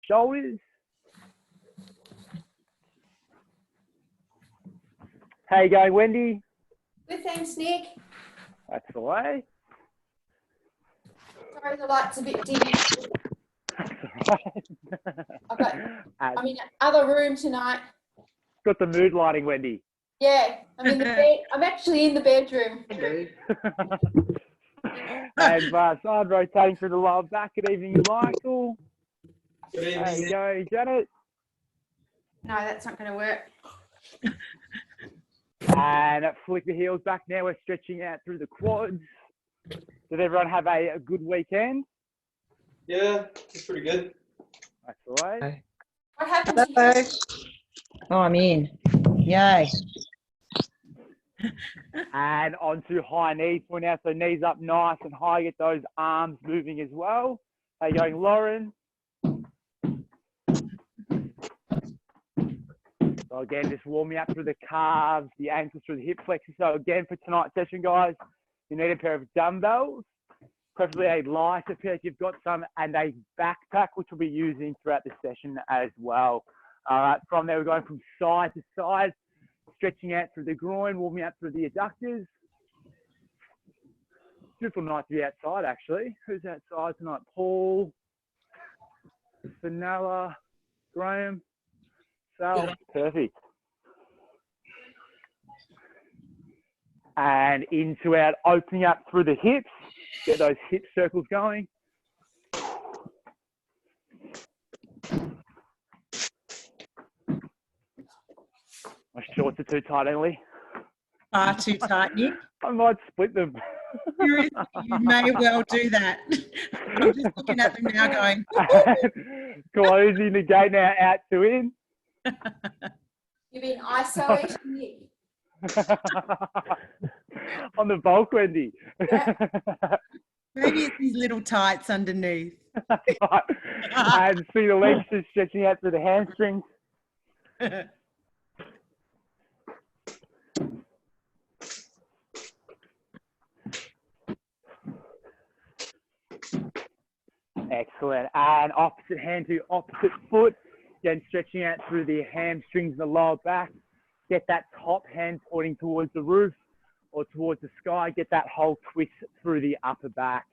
shoulders. How you going, Wendy? Good, thanks, Nick. That's the way. Sorry, the light's a bit dim. That's all right. I'm in another room tonight. Got the mood lighting, Wendy. Yeah, I'm in the bed. I'm actually in the bedroom. And side rotating through the lower back. Good evening, Michael. Good evening. There you go, Janet. No, that's not going to work. And flick the heels back now. We're stretching out through the quads. Did everyone have a good weekend? Yeah, it's pretty good. That's the way. What happened to you? Oh, I'm in. Yay. And onto high knees for now. So knees up nice and high. Get those arms moving as well. How you going, Lauren? So again, just warming up through the calves, the ankles, through the hip flexors. So again, for tonight's session, guys, you need a pair of dumbbells, preferably a lighter pair if you've got some, and a backpack, which we'll be using throughout the session as well. All right, from there, we're going from side to side, stretching out through the groin, warming up through the adductors. Beautiful night to be outside, actually. Who's outside tonight? Paul, Vanilla, Graham, Sal. Perfect. And into out, opening up through the hips. Get those hip circles going. My shorts are too tight, Emily. Far too tight, Nick. I might split them. You may well do that. I'm just looking at them now going, Closing the gate now, out to in. You've been isolating Nick. On the bulk, Wendy. Yeah. maybe it's these little tights underneath. And see the legs just stretching out through the hamstrings. Excellent. And opposite hand to opposite foot. Again, stretching out through the hamstrings and the lower back. Get that top hand pointing towards the roof or towards the sky. Get that whole twist through the upper back.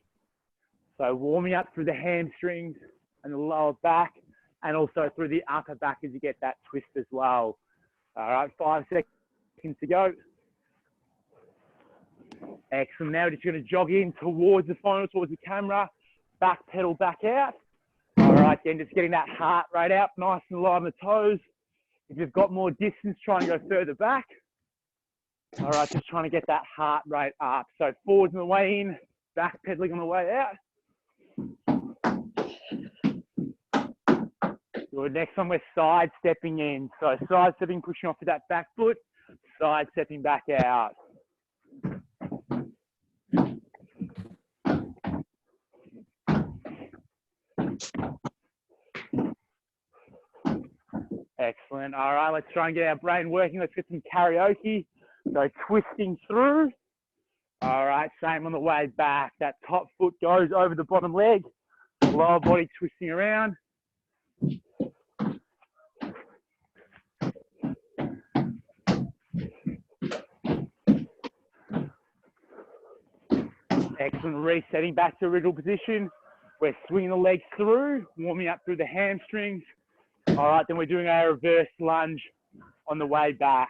So warming up through the hamstrings and the lower back, and also through the upper back as you get that twist as well. All right, 5 seconds to go. Excellent. Now we're just going to jog in towards the final, towards the camera. Back pedal back out. All right, then just getting that heart rate up, nice and low on the toes. If you've got more distance, try and go further back. All right, just trying to get that heart rate up. So forwards on the way in, back pedaling on the way out. Good. Next one, we're side stepping in. So side stepping, pushing off with that back foot, side stepping back out. Excellent. All right, let's try and get our brain working. Let's get some karaoke. So twisting through. All right, same on the way back. That top foot goes over the bottom leg. Lower body twisting around. Excellent. Resetting back to original position. We're swinging the legs through, warming up through the hamstrings. All right, then we're doing a reverse lunge on the way back.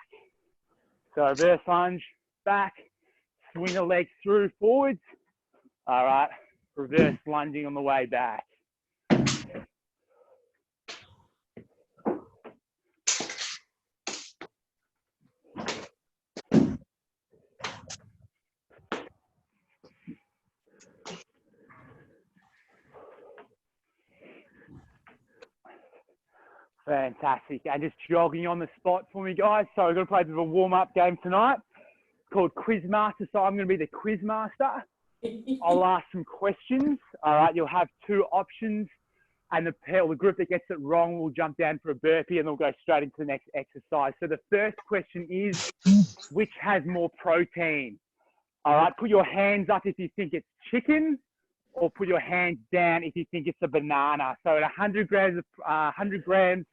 So reverse lunge, back, swing the legs through, forwards. All right, reverse lunging on the way back. Fantastic. And just jogging on the spot for me, guys. So we're going to play a bit of a warm-up game tonight called Quizmaster. So I'm going to be the Quizmaster. I'll ask some questions. All right, you'll have two options. And the group that gets it wrong will jump down for a burpee and they'll go straight into the next exercise. So the first question is, which has more protein? All right, put your hands up if you think it's chicken or put your hands down if you think it's a banana. So at 100 grams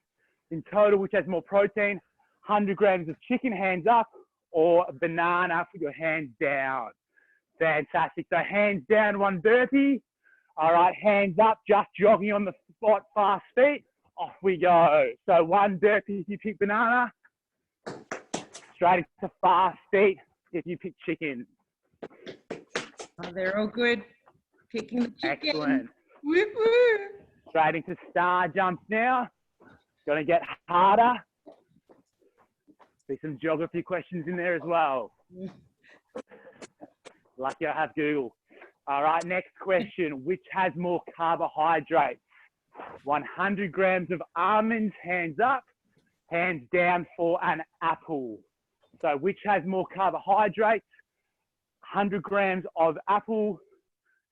in total, which has more protein, 100 grams of chicken, hands up, or a banana, put your hands down. Fantastic. So hands down, 1 burpee. All right, hands up, just jogging on the spot, fast feet. Off we go. So 1 burpee if you pick banana. Straight into fast feet if you pick chicken. Oh, they're all good. Picking the chicken. Excellent. Woo woo. Straight into star jumps now. Going to get harder. There's some geography questions in there as well. Lucky I have Google. All right, next question. Which has more carbohydrates? 100 grams of almonds, hands up. Hands down for an apple. So which has more carbohydrates? 100 grams of apple,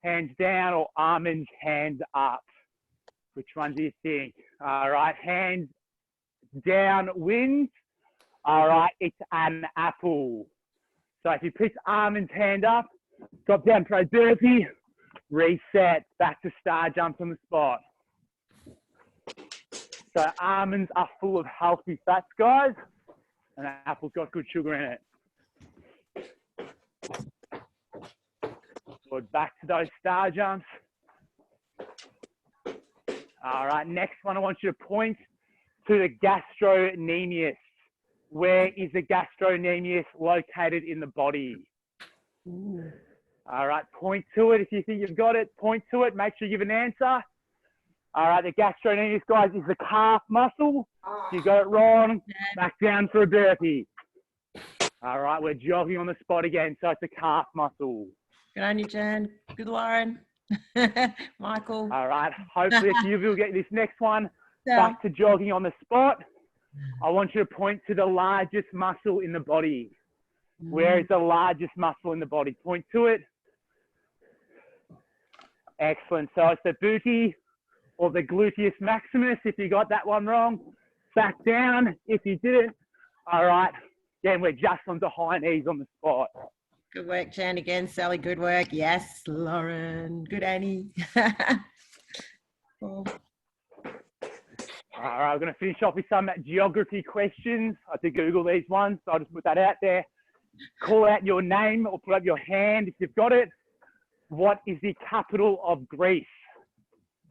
hands down, or almonds, hands up? Which one do you think? All right, hands down wins. All right, it's an apple. So if you pick almonds, hand up, drop down pro burpee, reset, back to star jumps on the spot. So almonds are full of healthy fats, guys, and an apple's got good sugar in it. So back to those star jumps. All right, next one, I want you to point to the gastrocnemius. Where is the gastrocnemius located in the body? Ooh. All right, point to it. If you think you've got it, point to it. Make sure you give an answer. All right, the gastrocnemius, guys, is the calf muscle. If you got it wrong, back down for a burpee. All right, we're jogging on the spot again, so it's a calf muscle. Good on you, Jen. Good, Lauren. Michael. All right, hopefully a few of you will get this next one. Back to jogging on the spot. I want you to point to the largest muscle in the body. Where is the largest muscle in the body? Point to it. Excellent. So it's the booty or the gluteus maximus. If you got that one wrong, back down. If you didn't, all right. Again, we're just onto high knees on the spot. Good work, Jen. Again, Sally, good work. Yes, Lauren. Good, Annie. Cool. All right, we're going to finish off with some geography questions. I had to Google these ones, so I'll just put that out there. Call out your name or put up your hand if you've got it. What is the capital of Greece?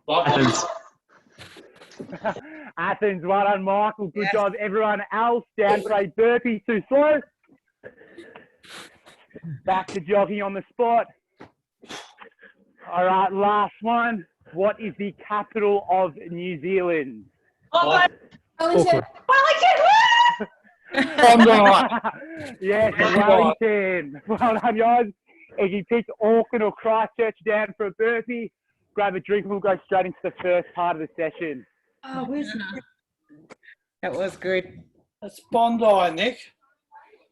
Athens. Athens, well done, Michael. Good job, everyone else. Down for a burpee, too slow. Back to jogging on the spot. All right, last one. What is the capital of New Zealand? Wellington. Yes, Wellington. Well done, guys. If you picked Auckland or Christchurch down for a burpee, grab a drink and we'll go straight into the first part of the session. Oh, where's That was good. That's Bondi, Nick.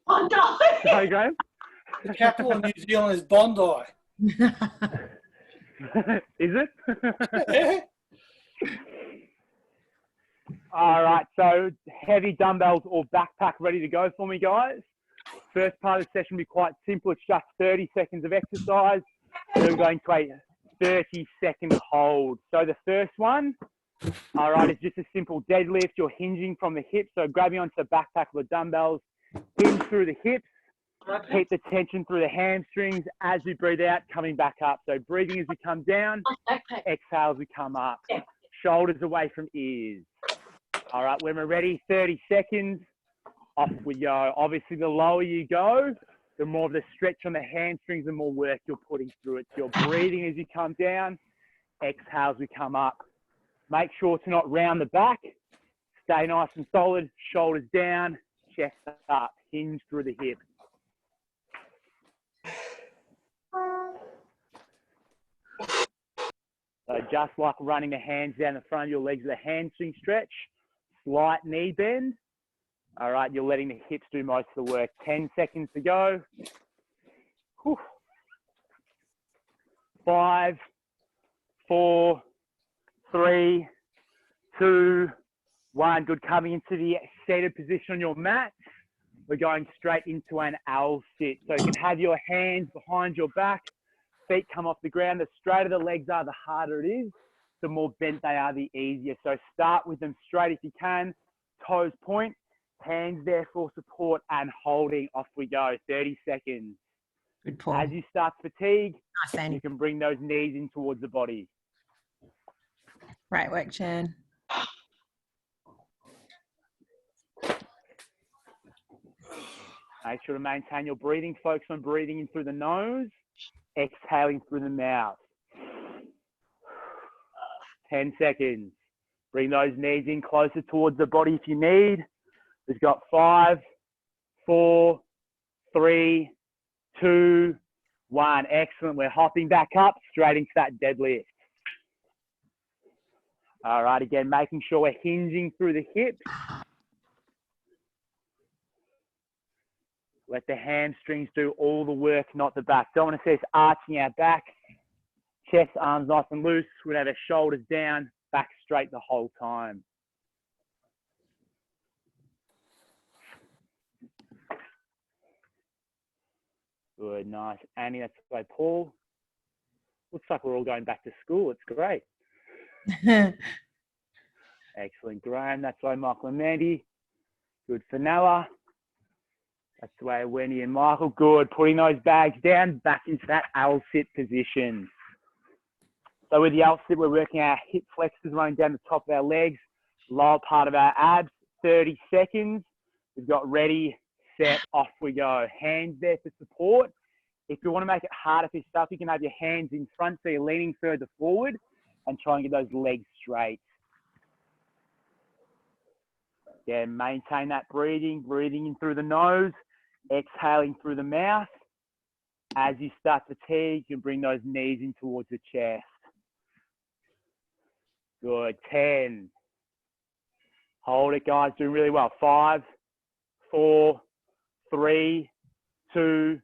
Bondi? Sorry, Graham? The capital of New Zealand is Bondi. Is it? Yeah. All right, so heavy dumbbells or backpack ready to go for me, guys. First part of the session will be quite simple. It's just 30 seconds of exercise. Then we're going to a 30-second hold. So the first one, all right, is just a simple deadlift. You're hinging from the hips, so grabbing onto the backpack with the dumbbells, hinge through the hips, keep the tension through the hamstrings as we breathe out, coming back up. So breathing as we come down, exhale as we come up. Shoulders away from ears. All right, when we're ready, 30 seconds, off we go. Obviously, the lower you go, the more of the stretch on the hamstrings, the more work you're putting through it. So you're breathing as you come down, exhale as we come up. Make sure to not round the back. Stay nice and solid, shoulders down, chest up, hinge through the hips. So just like running the hands down the front of your legs with a hamstring stretch, slight knee bend. All right, you're letting the hips do most of the work. 10 seconds to go. Whew. 5, 4, 3, 2, 1. Good. Coming into the seated position on your mat. We're going straight into an L sit. So you can have your hands behind your back, feet come off the ground, the straighter the legs are, the harder it is. The more bent they are, the easier. So start with them straight if you can. Toes point, hands there for support and holding. Off we go. 30 seconds. Good, Paul. As you start to fatigue, Nice, Andy. you can bring those knees in towards the body. Great work, Chan. Make sure to maintain your breathing. Focus on breathing in through the nose, exhaling through the mouth. 10 seconds. Bring those knees in closer towards the body if you need. We've got 5, 4, 3, 2, 1. Excellent. We're hopping back up straight into that deadlift. All right, again, making sure we're hinging through the hips. Let the hamstrings do all the work, not the back. Don't want to see us arching our back. Chest, arms nice and loose. We'll have our shoulders down, back straight the whole time. Good, nice. Annie, that's by Paul. Looks like we're all going back to school. It's great. Excellent. Graham, that's by Michael and Mandy. Good for Noah. That's the way Wendy and Michael. Good. Putting those bags down, back into that L-sit position. So with the L-sit, we're working our hip flexors running down the top of our legs, lower part of our abs. 30 seconds. We've got ready, set, off we go. Hands there for support. If you want to make it harder for yourself, you can have your hands in front so you're leaning further forward and try and get those legs straight. Yeah, maintain that breathing in through the nose, exhaling through the mouth. As you start to fatigue, you can bring those knees in towards the chest. Good. 10. Hold it, guys. Doing really well. 5, 4, 3, 2,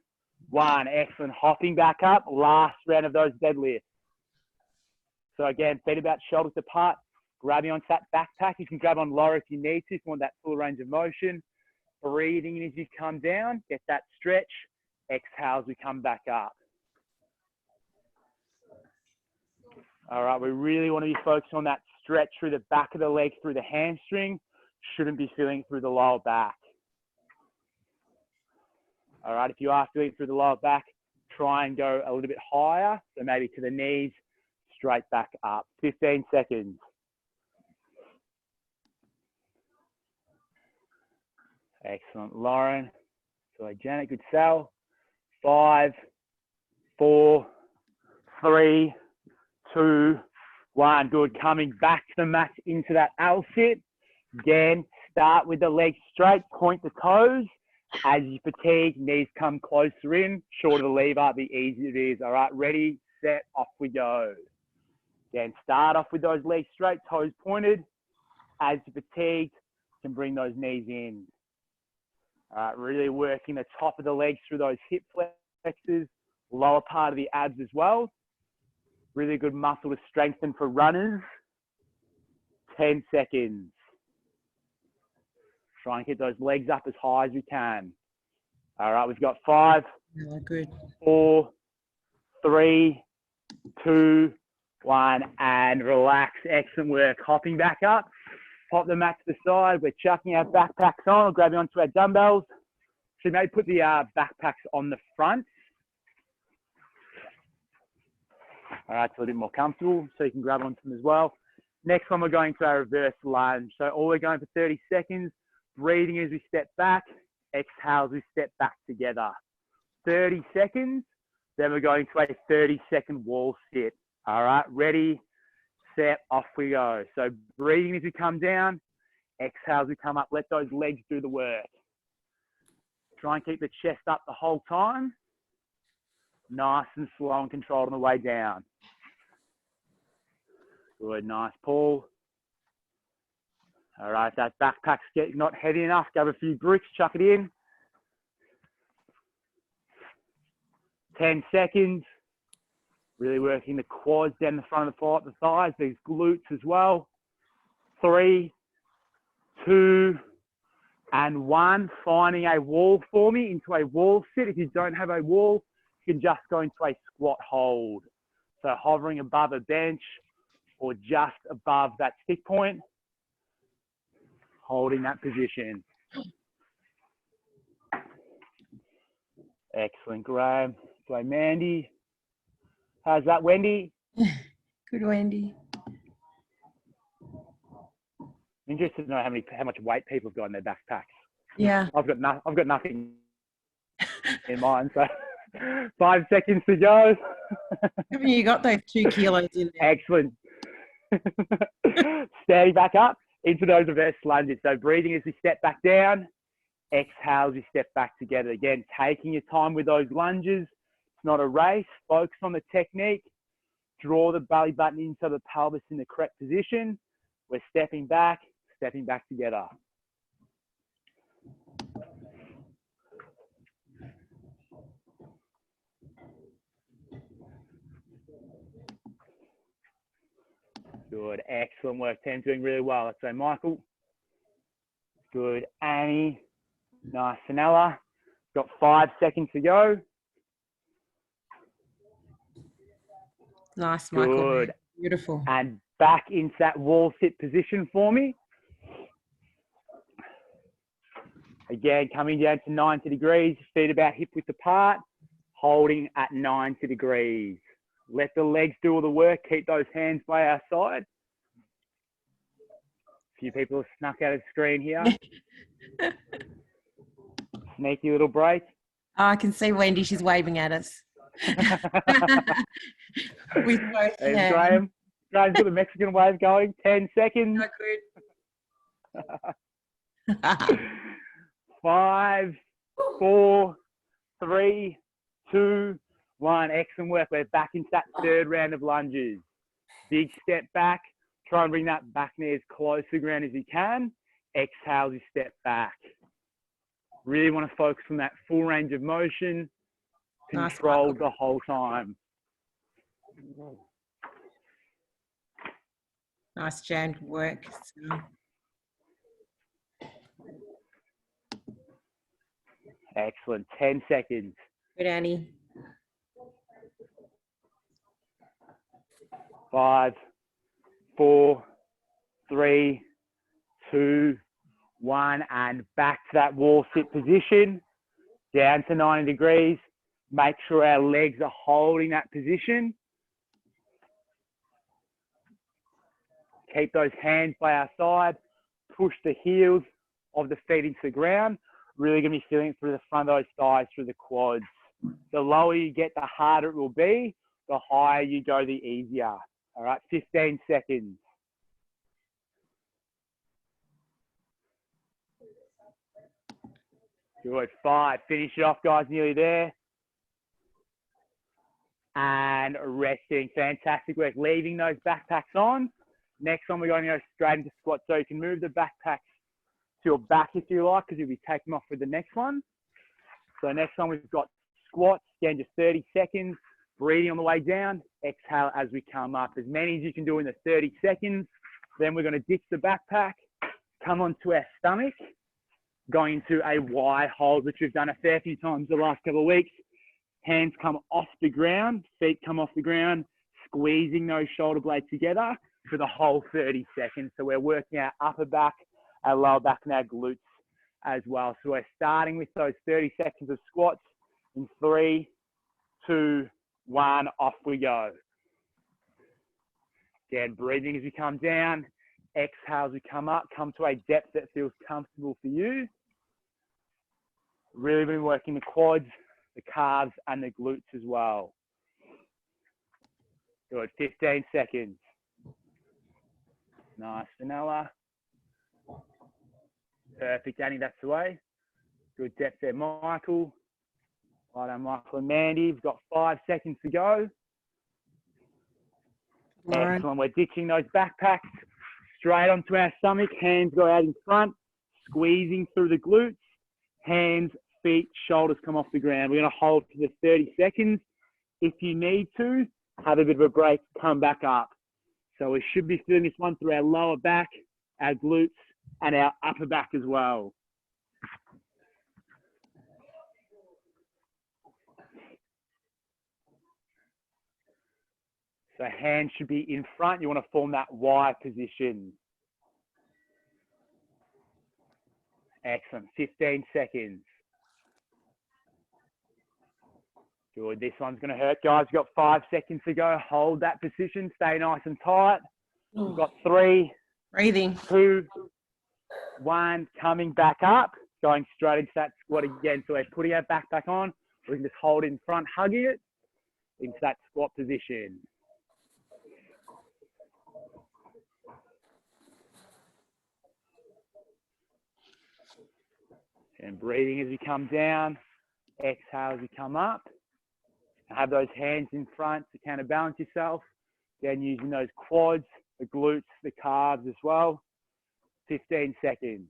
1. Excellent. Hopping back up. Last round of those deadlifts. So again, feet about shoulders apart. Grabbing onto that backpack. You can grab on lower if you need to, if you want that full range of motion. Breathing in as you come down. Get that stretch. Exhale as we come back up. All right, we really want to be focused on that stretch through the back of the leg, through the hamstring. Shouldn't be feeling it through the lower back. All right, if you are feeling it through the lower back, try and go a little bit higher. So maybe to the knees, straight back up. 15 seconds. Excellent, Lauren. So Janet, good sell. 5, 4, 3, 2, 1. Good. Coming back to the mat into that L sit. Again, start with the legs straight, point the toes. As you fatigue, knees come closer in. Shorter the lever, the easier it is. All right, ready, set, off we go. Again, start off with those legs straight, toes pointed. As you fatigue, you can bring those knees in. All right, really working the top of the legs through those hip flexors, lower part of the abs as well. Really good muscle to strengthen for runners. 10 seconds. Try and keep those legs up as high as we can. All right, we've got 5, Oh, good. 4, 3, 2, 1, and relax. Excellent work. Hopping back up. Pop the mat to the side. We're chucking our backpacks on or grabbing onto our dumbbells. So maybe put the backpacks on the front. All right, it's a little bit more comfortable, so you can grab onto them as well. Next one, we're going to our reverse lunge. So all we're going for 30 seconds, breathing as we step back, exhale as we step back together. 30 seconds, then we're going to a 30-second wall sit. All right, ready, set, off we go. So breathing as we come down, exhale as we come up. Let those legs do the work. Try and keep the chest up the whole time. Nice and slow and controlled on the way down. Good, nice, Paul. All right, if that backpack's getting not heavy enough, grab a few bricks, chuck it in. 10 seconds. Really working the quads down the front of the thighs, these glutes as well. 3, 2, and 1. Finding a wall for me into a wall sit. If you don't have a wall, you can just go into a squat hold. So hovering above a bench or just above that stick point, holding that position. Excellent, Graham. Play Mandy. How's that, Wendy? Good, Wendy. Interested to know how much weight people have got in their backpacks. Yeah. I've got nothing in mind. So 5 seconds to go. Haven't you got those 2 kilos in there? Excellent. Standing back up into those reverse lunges. So breathing as we step back down. Exhale as we step back together. Again, taking your time with those lunges. It's not a race. Focus on the technique. Draw the belly button into the pelvis in the correct position. We're stepping back together. Good, excellent work, team, doing really well. So Michael, good, Annie, nice, Sanella. Got 5 seconds to go. Nice, Michael. Good. Beautiful. And back into that wall sit position for me. Again, coming down to 90 degrees, feet about hip width apart, holding at 90 degrees. Let the legs do all the work. Keep those hands by our side. A few people have snuck out of the screen here. Sneaky little break. Oh, I can see Wendy. She's waving at us. With both There's hands. Graham. Graham's got the Mexican wave going. 10 seconds. So good. 5, 4, 3, 2, 1. Excellent work. We're back into that third round of lunges. Big step back. Try and bring that back knee as close to the ground as you can. Exhale as you step back. Really want to focus on that full range of motion. Controlled the whole time. Nice, Jan. Good work. So, Excellent. 10 seconds. good, Annie. 5, 4, 3, 2, 1. And back to that wall sit position. Down to 90 degrees. Make sure our legs are holding that position. Keep those hands by our side. Push the heels of the feet into the ground. Really going to be feeling it through the front of those thighs, through the quads. The lower you get, the harder it will be. The higher you go, the easier. All right, 15 seconds. Good, 5. Finish it off, guys, nearly there. And resting, fantastic work. Leaving those backpacks on. Next one, we're going to go straight into squat. So you can move the backpacks to your back if you like, because you'll be taking them off with the next one. So next one, we've got squats, again, just 30 seconds. Breathing on the way down, exhale as we come up. As many as you can do in the 30 seconds. Then we're going to ditch the backpack, come onto our stomach, going into a Y hold, which we've done a fair few times the last couple of weeks. Hands come off the ground, feet come off the ground, squeezing those shoulder blades together for the whole 30 seconds. So we're working our upper back, our lower back, and our glutes as well. So we're starting with those 30 seconds of squats in 3, 2, 1, off we go. Again, breathing as we come down, exhale as we come up, come to a depth that feels comfortable for you. Really been working the quads, the calves, and the glutes as well. Good, 15 seconds. Nice, Vanilla. Perfect, Annie, that's the way. Good depth there, Michael. Right on, Michael and Mandy. We've got 5 seconds to go. Right. Excellent. We're ditching those backpacks straight onto our stomach. Hands go out in front, squeezing through the glutes. Hands, feet, shoulders come off the ground. We're going to hold for the 30 seconds. If you need to, have a bit of a break, come back up. So we should be feeling this one through our lower back, our glutes, and our upper back as well. So hands should be in front. You want to form that Y position. Excellent. 15 seconds. Good. This one's going to hurt, guys. You've got 5 seconds to go. Hold that position. Stay nice and tight. You've got 3, Breathing. 2, 1. Coming back up. Going straight into that squat again. So we're putting our backpack on. We can just hold it in front, hugging it into that squat position. And breathing as you come down. Exhale as you come up. Have those hands in front to counterbalance yourself. Then using those quads, the glutes, the calves as well. 15 seconds.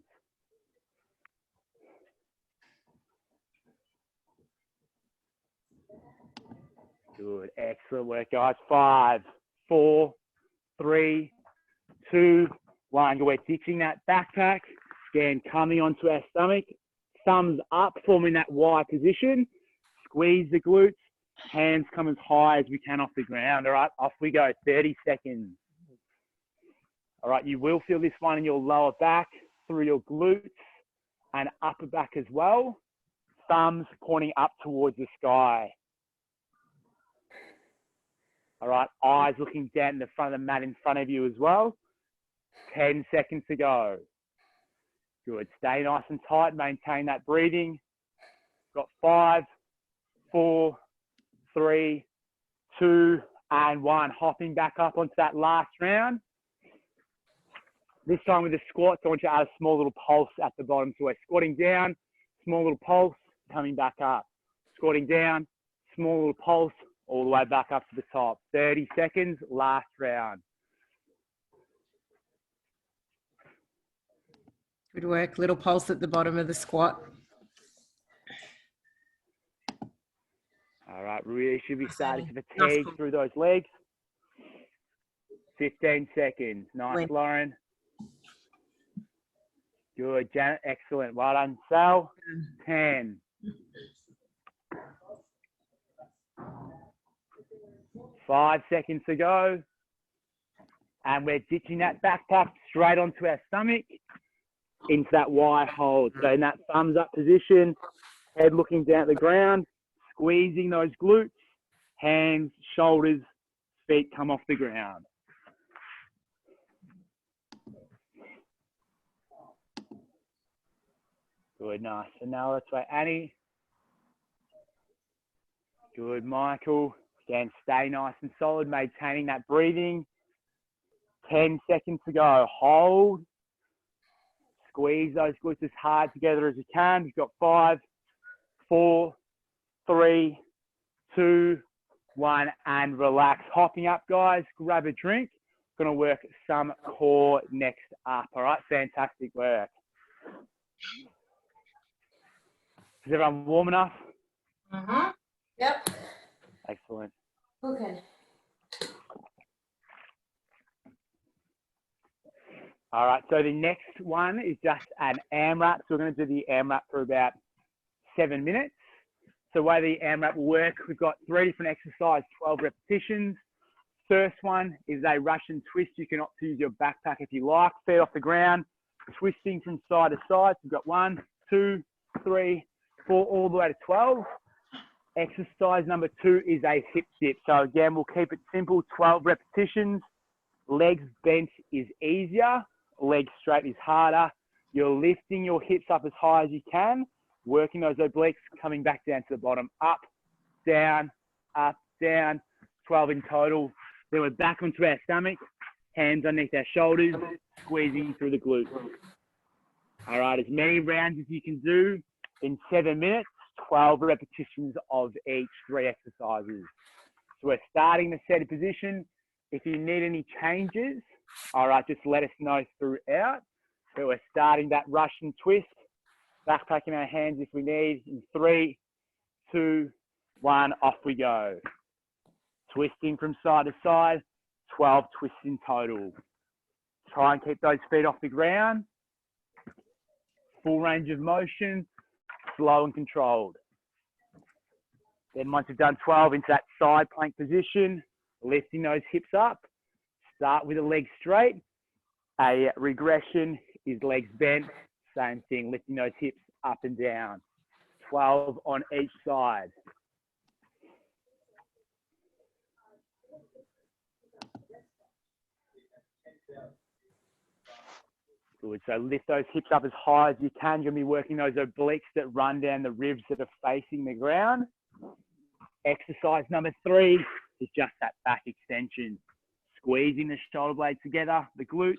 Good. Excellent work, guys. 5, 4, 3, 2, 1. We're ditching that backpack. Again, coming onto our stomach. Thumbs up, forming that Y position. Squeeze the glutes. Hands come as high as we can off the ground. All right, off we go. 30 seconds. All right, you will feel this one in your lower back, through your glutes and upper back as well. Thumbs pointing up towards the sky. All right, eyes looking down in the front of the mat in front of you as well. 10 seconds to go. Good. Stay nice and tight. Maintain that breathing. Got 5, 4, 3, 2, and 1. Hopping back up onto that last round. This time with the squats, I want you to add a small little pulse at the bottom. So we're squatting down, small little pulse, coming back up. Squatting down, small little pulse, all the way back up to the top. 30 seconds, last round. Good work. Little pulse at the bottom of the squat. All right, really should be starting to fatigue through those legs. 15 seconds. Nice, Lauren. Good, Janet. Excellent. Well done, Sal. 10. 5 seconds to go. And we're ditching that backpack straight onto our stomach into that Y hold. So in that thumbs up position, head looking down at the ground, squeezing those glutes, hands, shoulders, feet come off the ground. Good, nice. And now let's wait, Annie. Good, Michael. Again, stay nice and solid, maintaining that breathing. 10 seconds to go. Hold. Squeeze those glutes as hard together as you can. You've got 5, 4, 3, 2, 1, and relax. Hopping up, guys. Grab a drink. Going to work some core next up. All right, fantastic work. Is everyone warm enough? Yep. Excellent. Okay. All right, so the next one is just an AMRAP. So we're going to do the AMRAP for about 7 minutes. So the way the AMRAP will work, we've got 3 different exercises, 12 repetitions. First one is a Russian twist. You can opt to use your backpack if you like. Feet off the ground, twisting from side to side. So we've got 1, 2, 3, 4, all the way to 12. Exercise number 2 is a hip dip. So again, we'll keep it simple, 12 repetitions. Legs bent is easier. Legs straight is harder. You're lifting your hips up as high as you can, working those obliques, coming back down to the bottom. Up, down, 12 in total. Then we're back onto our stomach, hands underneath our shoulders, squeezing through the glutes. All right, as many rounds as you can do in 7 minutes, 12 repetitions of each 3 exercises. So we're starting the seated position. If you need any changes, all right, just let us know throughout. But we're starting that Russian twist, backpack in our hands if we need. In 3, 2, 1, off we go. Twisting from side to side, 12 twists in total. Try and keep those feet off the ground. Full range of motion, slow and controlled. Then once you've done 12 into that side plank position, lifting those hips up. Start with the legs straight. A regression is legs bent. Same thing, lifting those hips up and down. 12 on each side. Good, so lift those hips up as high as you can. You're gonna be working those obliques that run down the ribs that are facing the ground. Exercise number 3 is just that back extension. Squeezing the shoulder blades together, the glutes.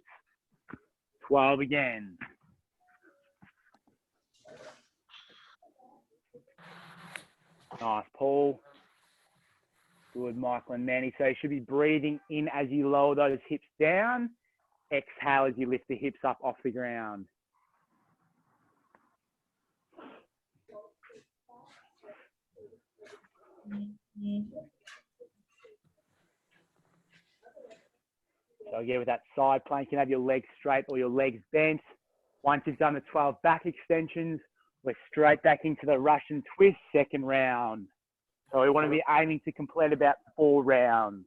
12 again. Nice, Paul. Good, Michael and Manny. So you should be breathing in as you lower those hips down. Exhale as you lift the hips up off the ground. So again, with that side plank, you can have your legs straight or your legs bent. Once you've done the 12 back extensions, we're straight back into the Russian twist, second round. So we want to be aiming to complete about 4 rounds.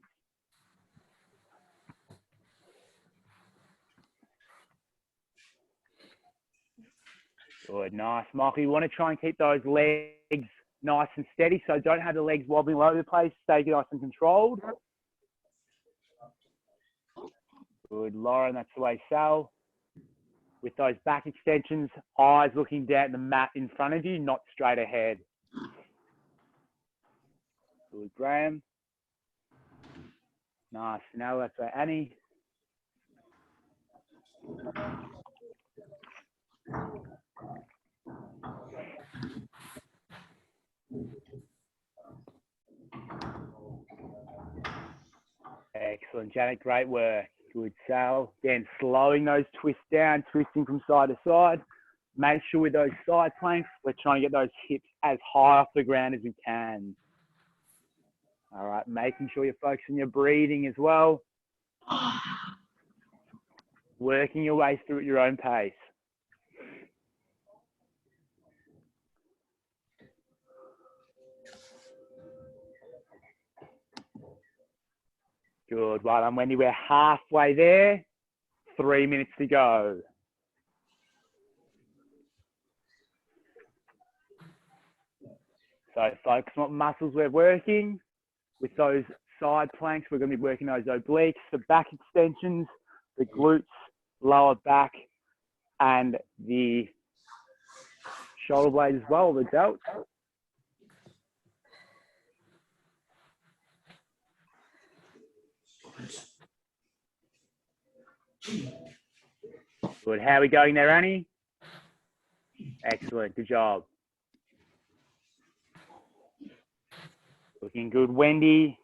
Good, nice. Michael, you want to try and keep those legs nice and steady, so don't have the legs wobbling all over the place. Stay nice and controlled. Good, Lauren, that's the way, Sal. With those back extensions, eyes looking down at the mat in front of you, not straight ahead. Good, Graham. Nice. Now that's right, Annie. Excellent, Janet. Great work. Good, Sal. Again, slowing those twists down, twisting from side to side. Make sure with those side planks, we're trying to get those hips as high off the ground as we can. All right, making sure you're focusing your breathing as well. Working your way through at your own pace. Good, well done, Wendy. We're halfway there. 3 minutes to go. So focus on what muscles we're working. With those side planks, we're going to be working those obliques, the back extensions, the glutes, lower back, and the shoulder blade as well, the delts. Good. How are we going there, Annie? Excellent. Good job. Looking good, Wendy.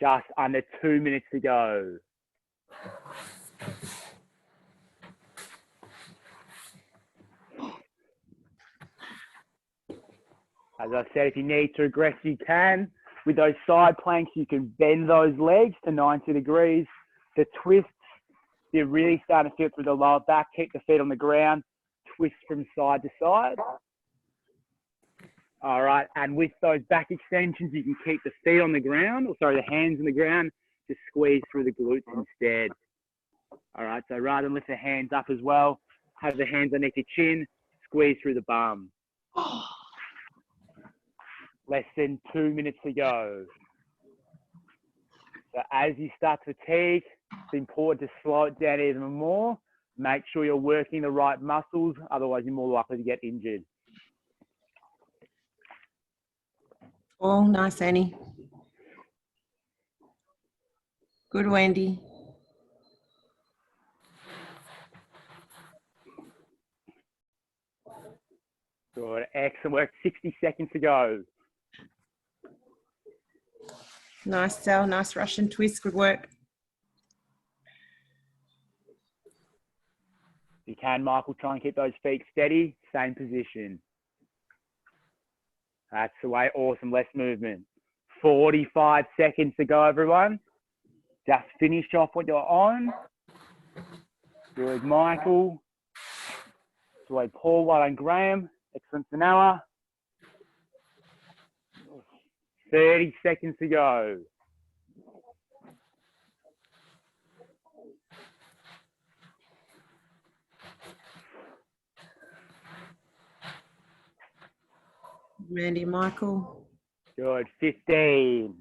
Just under 2 minutes to go. As I said, if you need to regress, you can. With those side planks, you can bend those legs to 90 degrees. The twists, you're really starting to feel through the lower back. Keep the feet on the ground. Twist from side to side. All right, and with those back extensions, you can keep the feet on the ground, or sorry, the hands on the ground, just squeeze through the glutes instead. All right, so rather than lift the hands up as well, have the hands underneath your chin, squeeze through the bum. Less than 2 minutes to go. So as you start to fatigue, it's important to slow it down even more. Make sure you're working the right muscles, otherwise you're more likely to get injured. Oh, nice, Annie. Good, Wendy. Good, excellent work. 60 seconds to go. Nice, Sal. Nice Russian twist. Good work. If you can, Michael, try and keep those feet steady. Same position. That's the way. Awesome. Less movement. 45 seconds to go, everyone. Just finish off what you're on. Good, Michael. That's the way, Paul. Well done, Graham. Excellent, Fenella. 30 seconds to go. Mandy, Michael. Good. 15.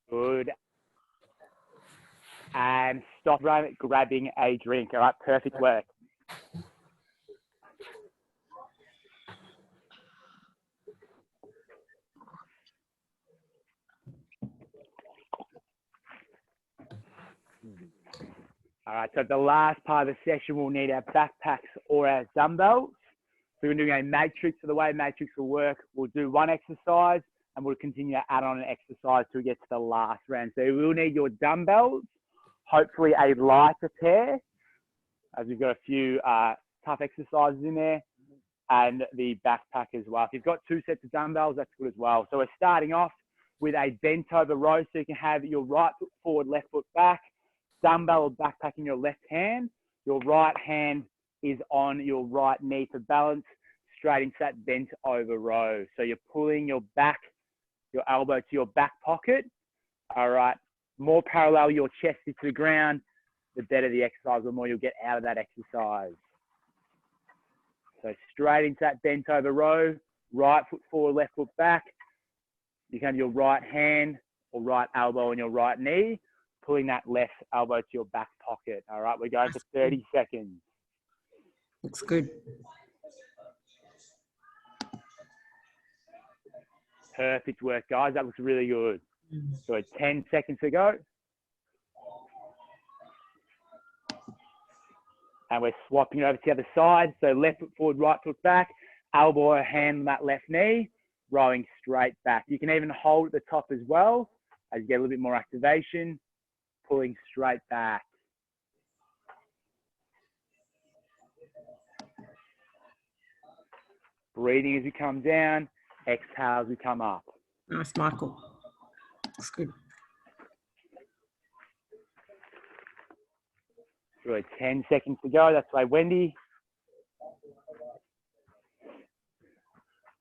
Good. And stop grabbing a drink. All right, perfect work. All right, so the last part of the session, we'll need our backpacks or our dumbbells. So we're doing a matrix. So the way matrix will work, we'll do one exercise and we'll continue to add on an exercise till we get to the last round. So we'll need your dumbbells, hopefully a lighter pair, as we've got a few tough exercises in there, and the backpack as well. If you've got 2 sets of dumbbells, that's good as well. So we're starting off with a bent over row, so you can have your right foot forward, left foot back, dumbbell or backpack in your left hand. Your right hand is on your right knee for balance, straight into that bent over row. So you're pulling your elbow to your back pocket. All right, more parallel your chest is to the ground, the better the exercise, the more you'll get out of that exercise. So straight into that bent over row, right foot forward, left foot back. You can have your right hand or right elbow on your right knee, pulling that left elbow to your back pocket. All right, we're going for 30 seconds. Looks good. Perfect work, guys. That looks really good. So 10 seconds to go. And we're swapping over to the other side. So left foot forward, right foot back, elbow or hand on that left knee, rowing straight back. You can even hold at the top as well as you get a little bit more activation, pulling straight back. Breathing as we come down, exhale as we come up. Nice, Michael. Looks good. Good, 10 seconds to go. That's by Wendy.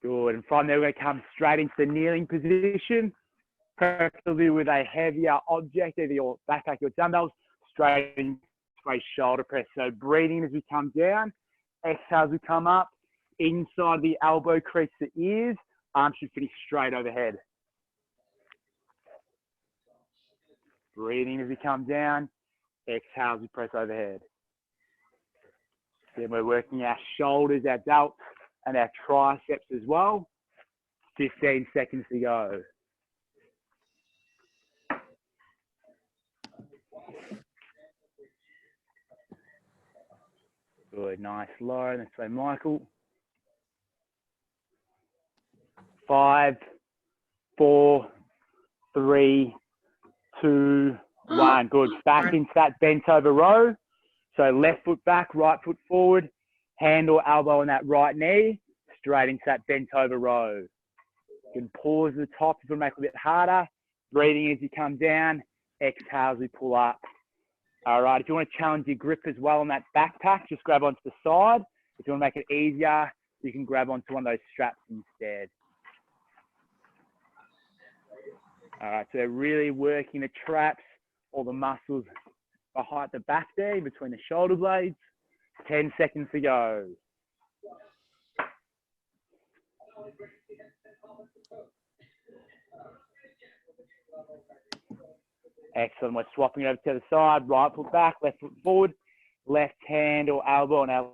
Good, and from there we're going to come straight into the kneeling position, preferably with a heavier object, either your backpack or dumbbells, straight into a shoulder press. So breathing as we come down, exhale as we come up, inside the elbow crease the ears, arms should finish straight overhead. Breathing as we come down, exhale as we press overhead. Then we're working our shoulders, our delts, and our triceps as well. 15 seconds to go. Good, nice, Lauren. That's by Michael. 5, 4, 3, 2, 1. Good. Back into that bent over row. So left foot back, right foot forward, hand or elbow on that right knee, straight into that bent over row. You can pause at the top if you want to make it a bit harder. Breathing as you come down, exhale as we pull up. All right, if you want to challenge your grip as well on that backpack, just grab onto the side. If you want to make it easier, you can grab onto one of those straps instead. All right, so really working the traps, all the muscles behind the back there, between the shoulder blades. 10 seconds to go. Excellent. We're swapping it over to the side. Right foot back, left foot forward. Left hand or elbow on our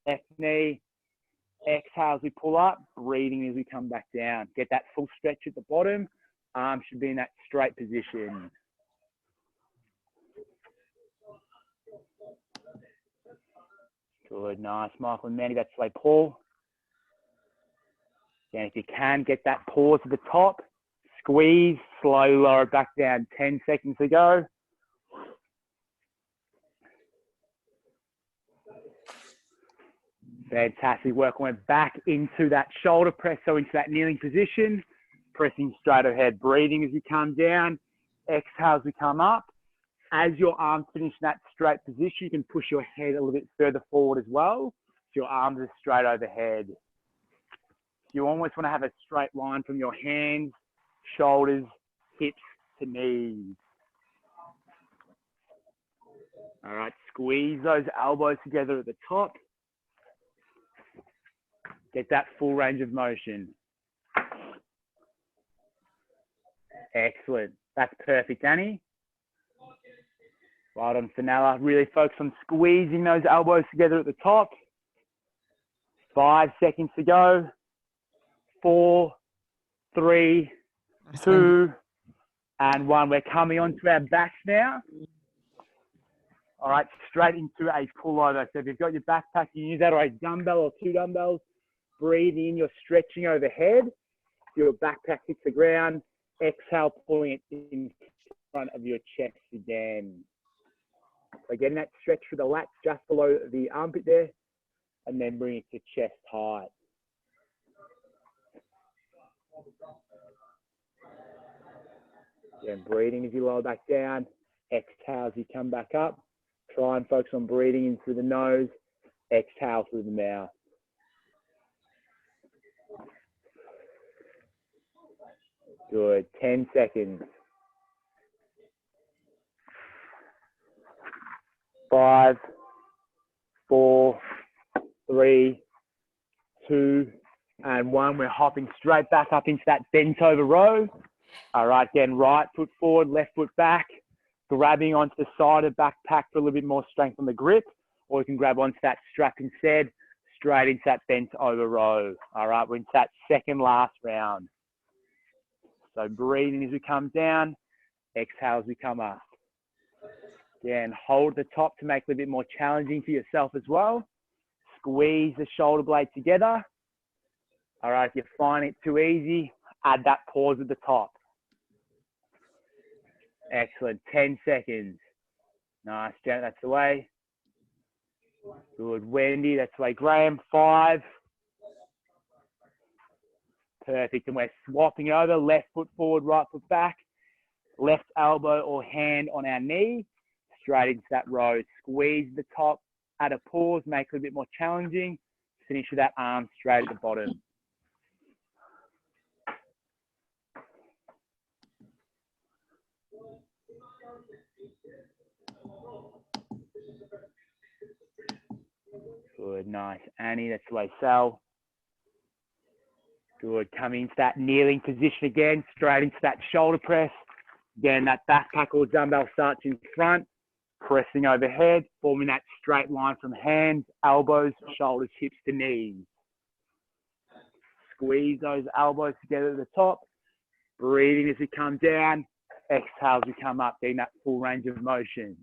left knee. Exhale as we pull up. Breathing as we come back down. Get that full stretch at the bottom. Arms should be in that straight position. Good, nice. Michael and Mandy, that's like Paul. And if you can, get that pause at the top. Squeeze, slowly lower it back down. 10 seconds to go. Fantastic work. We're back into that shoulder press, so into that kneeling position. Pressing straight ahead. Breathing as you come down. Exhale as we come up. as your arms finish in that straight position, you can push your head a little bit further forward as well. So your arms are straight overhead. You almost want to have a straight line from your hands, shoulders, hips to knees. All right, squeeze those elbows together at the top. Get that full range of motion. Excellent. That's perfect, Annie. Right on, Fenella. Really focus on squeezing those elbows together at the top. 5 seconds to go. 4, 3, 2, and 1. We're coming onto our backs now. All right, straight into a pullover. So if you've got your backpack, you use that or a dumbbell or 2 dumbbells. Breathe in, you're stretching overhead. Your backpack hits the ground. Exhale, pulling it in front of your chest again. So getting that stretch for the lats just below the armpit there, and then bring it to chest height. Again, breathing as you lower back down. Exhale as you come back up. Try and focus on breathing in through the nose. Exhale through the mouth. Good. 10 seconds. 5, 4, 3, 2, and 1. We're hopping straight back up into that bent over row. All right, again, right foot forward, left foot back, grabbing onto the side of the backpack for a little bit more strength on the grip, or you can grab onto that strap instead, straight into that bent over row. All right, we're into that second last round. So breathing as we come down, exhale as we come up. Again, hold the top to make it a bit more challenging for yourself as well. Squeeze the shoulder blades together. All right, if you find it too easy, add that pause at the top. Excellent, 10 seconds. Nice, Janet, that's the way. Good, Wendy, that's the way. Graham, 5. Perfect, and we're swapping over, left foot forward, right foot back, left elbow or hand on our knee, straight into that row. Squeeze the top, add a pause, make it a bit more challenging. Finish with that arm straight at the bottom. Good, nice. Annie, that's the way. Sal. Good, coming into that kneeling position again, straight into that shoulder press. Again, that backpack or dumbbell starts in front, pressing overhead, forming that straight line from hands, elbows, shoulders, hips to knees. Squeeze those elbows together at the top. Breathing as we come down. Exhale as we come up, getting that full range of motion.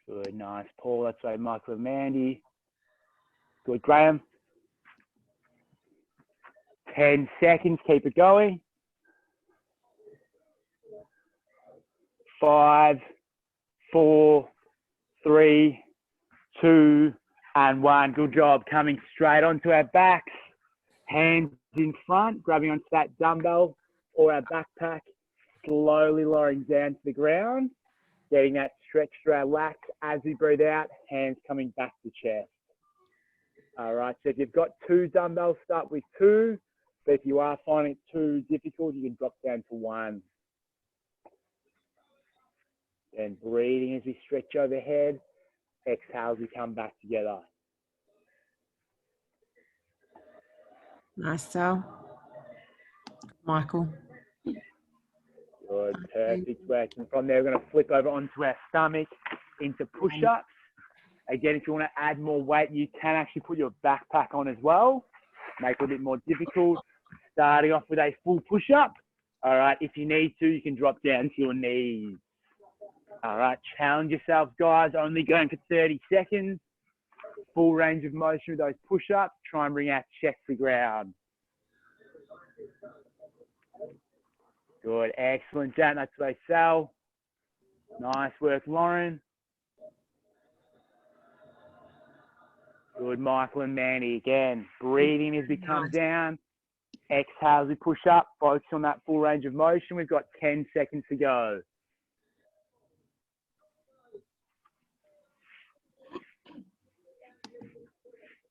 Good, nice. Paul, that's right. Michael and Mandy. Good, Graham. 10 seconds, keep it going. 5, 4, 3, 2, and 1. Good job. Coming straight onto our backs. Hands in front, grabbing onto that dumbbell or our backpack. Slowly lowering down to the ground. Getting that stretch through our lats as we breathe out, hands coming back to chest. All right, so if you've got 2 dumbbells, start with 2. But if you are finding it too difficult, you can drop down to 1. And breathing as we stretch overhead. Exhale as we come back together. Nice, Sal. Michael. Good, perfect work. And from there, we're going to flip over onto our stomach into push-ups. Again, if you want to add more weight, you can actually put your backpack on as well. Make it a bit more difficult. Starting off with a full push-up. All right, if you need to, you can drop down to your knees. All right, challenge yourselves, guys. Only going for 30 seconds. Full range of motion with those push-ups. Try and bring our chest to the ground. Good, excellent, Jan. That's the way, Sal. Nice work, Lauren. Good, Michael and Mandy. Again, breathing as we come down. Exhale as we push up, focus on that full range of motion. We've got 10 seconds to go.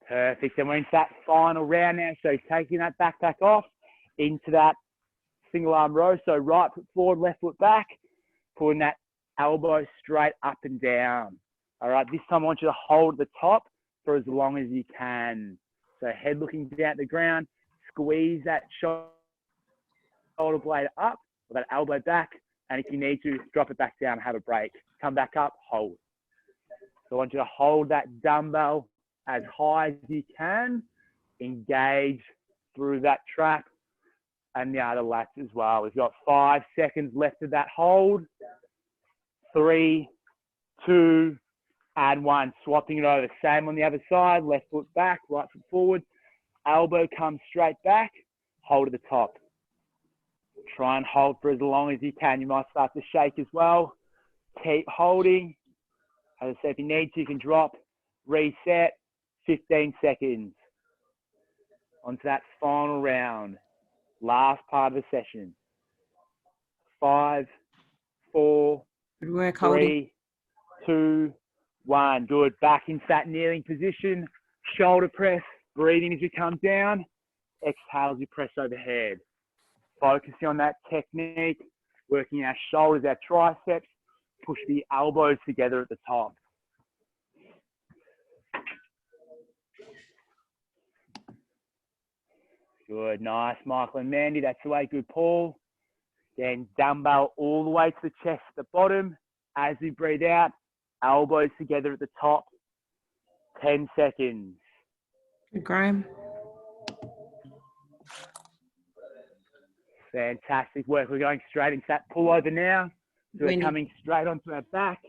Perfect. And we're into that final round now. So taking that backpack off into that single arm row. So right foot forward, left foot back, pulling that elbow straight up and down. All right, this time I want you to hold the top for as long as you can. So head looking down at the ground, squeeze that shoulder blade up, or that elbow back, and if you need to, drop it back down, have a break. Come back up, hold. So I want you to hold that dumbbell as high as you can, engage through that trap and the other lats as well. We've got 5 seconds left of that hold. 3, 2, and 1. Swapping it over. Same on the other side. Left foot back, right foot forward. Elbow comes straight back. Hold at the top. Try and hold for as long as you can. You might start to shake as well. Keep holding. As I said, if you need to, you can drop, reset. 15 seconds. Onto that final round. Last part of the session. 5, 4, Good work, 3, holding. 2, 1. Good. Back into that kneeling position. Shoulder press. Breathing as you come down. Exhale as you press overhead. Focusing on that technique. Working our shoulders, our triceps. Push the elbows together at the top. Good. Nice, Michael and Mandy. That's the way. Good, Paul. Then dumbbell all the way to the chest at the bottom. As we breathe out, elbows together at the top. 10 seconds. Good, Graham. Fantastic work. We're going straight into that pullover now. So we're coming straight onto our back.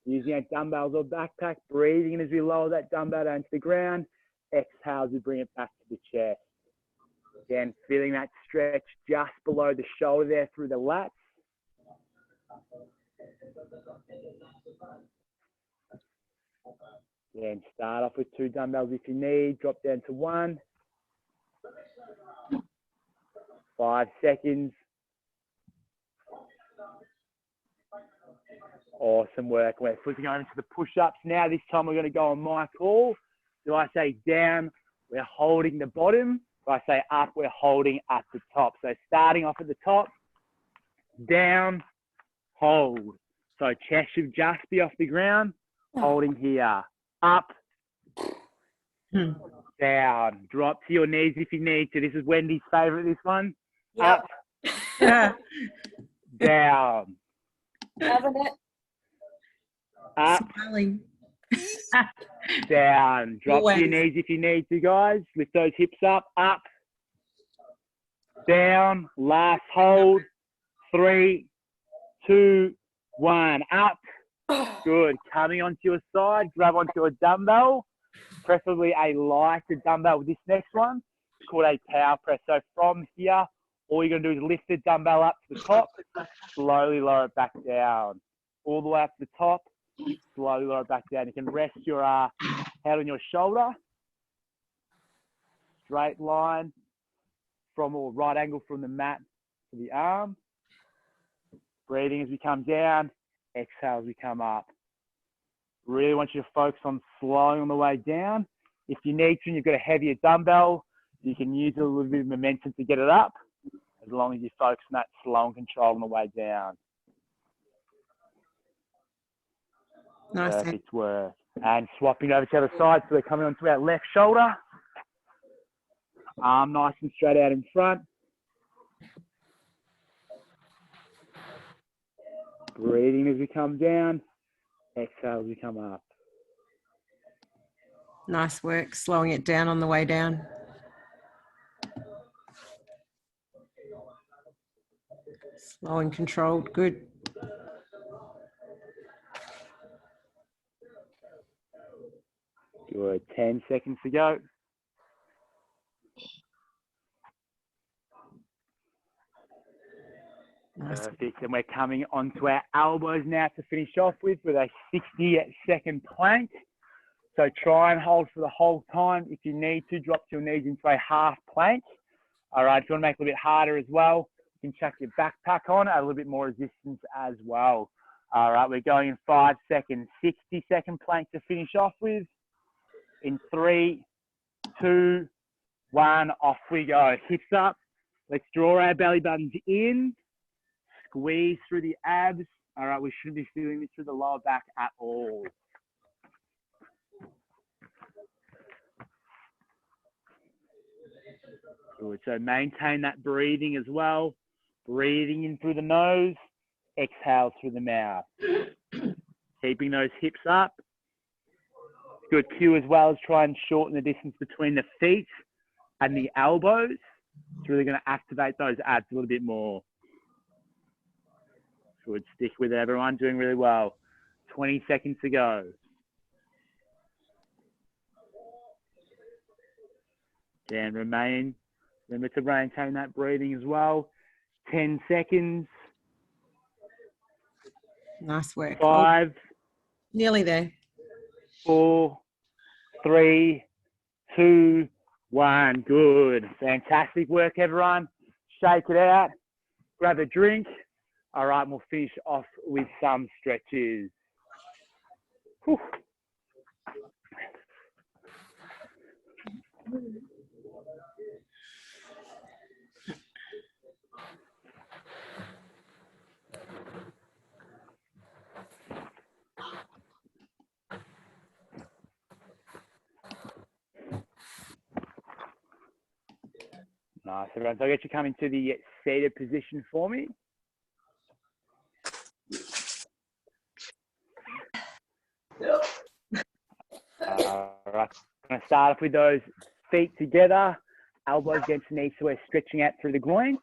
Using our dumbbells or backpack. Breathing in as we lower that dumbbell down to the ground. Exhale as we bring it back to the chest. Again, feeling that stretch just below the shoulder there through the lats. Again, start off with 2 dumbbells if you need. Drop down to 1. 5 seconds. Awesome work. We're flipping over to the push-ups now. This time we're going to go on my call. Do I say down, we're holding the bottom. If I say up, we're holding at the top. So starting off at the top, down, hold. So chest should just be off the ground, holding here. Up, down. Drop to your knees if you need to. This is Wendy's favorite, this one. Yep. Up, down. Loving it. Up, Smiling. down. Drop to your Always. knees if you need to, guys. Lift those hips up. Up, down. Last hold. 3, 2, 1. Up. Good. Coming onto your side. Grab onto a dumbbell. Preferably a lighter dumbbell with this next one. It's called a power press. So from here, all you're going to do is lift the dumbbell up to the top. Slowly lower it back down. All the way up to the top. Slowly lower it back down. You can rest your head on your shoulder. Straight line from, or right angle from the mat to the arm. Breathing as we come down. Exhale as we come up. Really want you to focus on slowing on the way down. If you need to and you've got a heavier dumbbell, you can use a little bit of momentum to get it up, as long as you focus on that slow and control on the way down. Nice. Perfect work. And swapping over to the other side, so we're coming onto our left shoulder. Arm nice and straight out in front. Breathing as we come down. Exhale as we come up. Nice work. Slowing it down on the way down. Slow and controlled. Good. Good. 10 seconds to go. Nice. Perfect. And we're coming onto our elbows now to finish off with a 60-second plank. So try and hold for the whole time. If you need to, drop your knees into a half plank. All right, if you want to make it a little bit harder as well, you can chuck your backpack on, add a little bit more resistance as well. All right, we're going in 5 seconds, 60-second plank to finish off with. In 3, 2, 1, off we go. Hips up. Let's draw our belly buttons in. Squeeze through the abs. All right, we shouldn't be feeling this through the lower back at all. Good. So maintain that breathing as well. Breathing in through the nose, exhale through the mouth. Keeping those hips up. Good cue as well as try and shorten the distance between the feet and the elbows. It's really going to activate those abs a little bit more. Good. Stick with it, everyone. Doing really well. 20 seconds to go. And remember to maintain that breathing as well. 10 seconds. Nice work. 5, Nearly there. 4, 3, 2, 1. Good. Fantastic work, everyone. Shake it out. Grab a drink. All right, and we'll finish off with some stretches. Whew. Nice, everyone. So I'll get you coming to the seated position for me. All right. I'm going to start off with those feet together, elbows against the knees, so we're stretching out through the groin.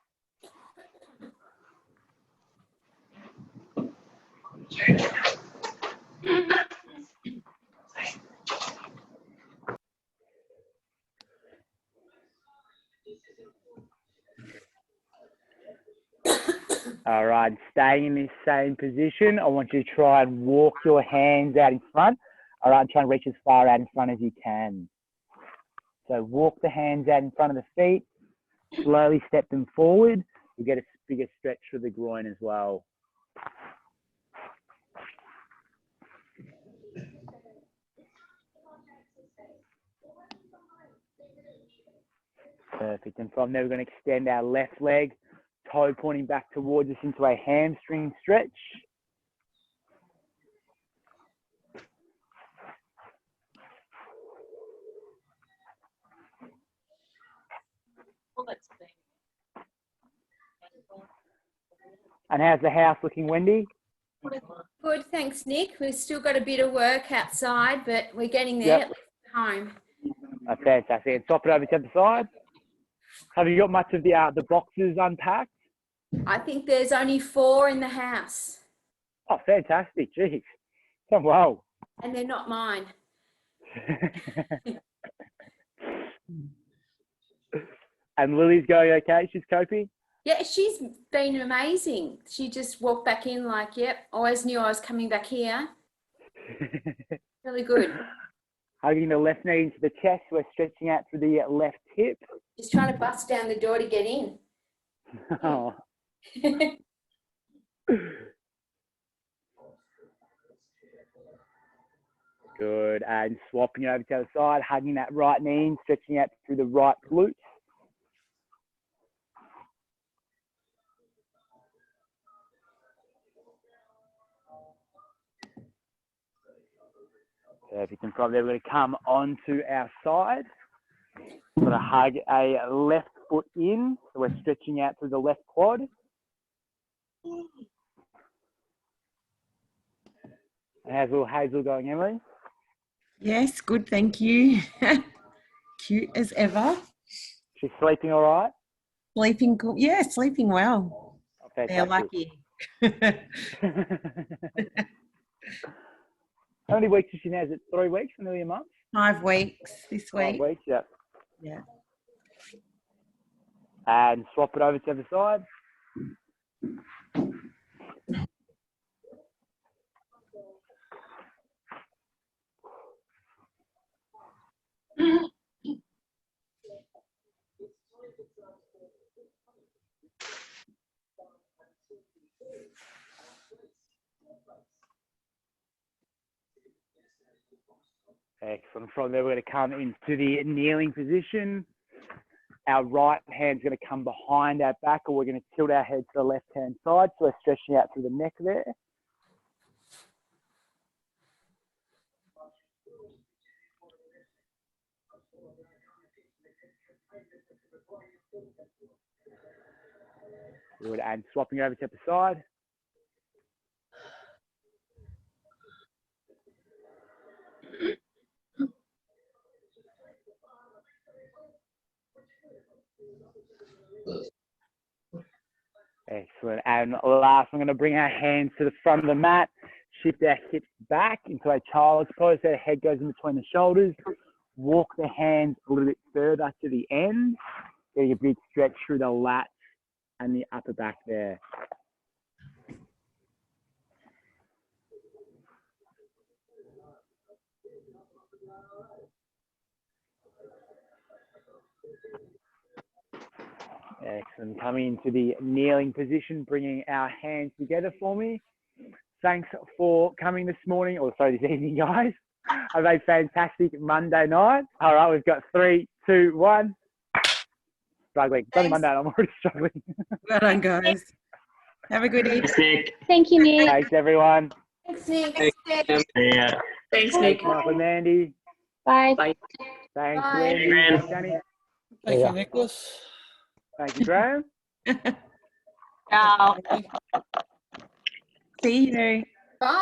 All right, staying in this same position, I want you to try and walk your hands out in front. All right, try and reach as far out in front as you can. So walk the hands out in front of the feet, slowly step them forward. You get a bigger stretch for the groin as well. Perfect, and from there we're going to extend our left leg, toe pointing back towards us into a hamstring stretch. And how's the house looking, Wendy? Good, thanks, Nick. We've still got a bit of work outside, but we're getting there. Yep. At least at home. That's fantastic. And swap it over to the side. Have you got much of the boxes unpacked? I think there's only 4 in the house, Oh, fantastic. Jeez. Oh, wow. and they're not mine. And Lily's going okay? She's coping? Yeah, she's been amazing. She just walked back in like, yep, always knew I was coming back here. Really good. Hugging the left knee into the chest. We're stretching out through the left hip. Just trying to bust down the door to get in. Oh. Good. And swapping it over to the other side, hugging that right knee in, stretching out through the right glute. Perfect. And from there, we're going to come onto our side. We're going to hug a left foot in. So we're stretching out through the left quad. And how's little Hazel going, Emily? Yes, good, thank you. Cute as ever. She's sleeping all right? Sleeping good. Yeah, sleeping well. Oh, They're fantastic. lucky. How many weeks is she now? Is it 3 weeks or nearly a month? 5 weeks this 5 week. weeks, yeah. Yeah. And swap it over to the other side. Excellent. From there, we're going to come into the kneeling position. Our right hand's going to come behind our back, or we're going to tilt our head to the left-hand side. So we're stretching out through the neck there. Good. And swapping over to the side. Excellent. And last, I'm going to bring our hands to the front of the mat, shift our hips back into a child's pose. So our head goes in between the shoulders. Walk the hands a little bit further to the end. Getting a big stretch through the lats and the upper back there. Excellent. Coming into the kneeling position, bringing our hands together for me. Thanks for coming this morning, or sorry, this evening, guys. Have a fantastic Monday night. All right, we've got 3, 2, 1. Struggling. It's only Monday, I'm already struggling. Well done, guys. Have a good evening. Thanks, Nick. Thank you, Nick. Thanks, everyone. Thanks, Nick. Yeah. Thanks, Thanks, Nick. Michael and Mandy. Bye. Bye. Thanks, Bye. Wendy. Graham. Thanks, Danny. Thank you, Nicholas. Thank you, Graham. Ciao. See you. Bye.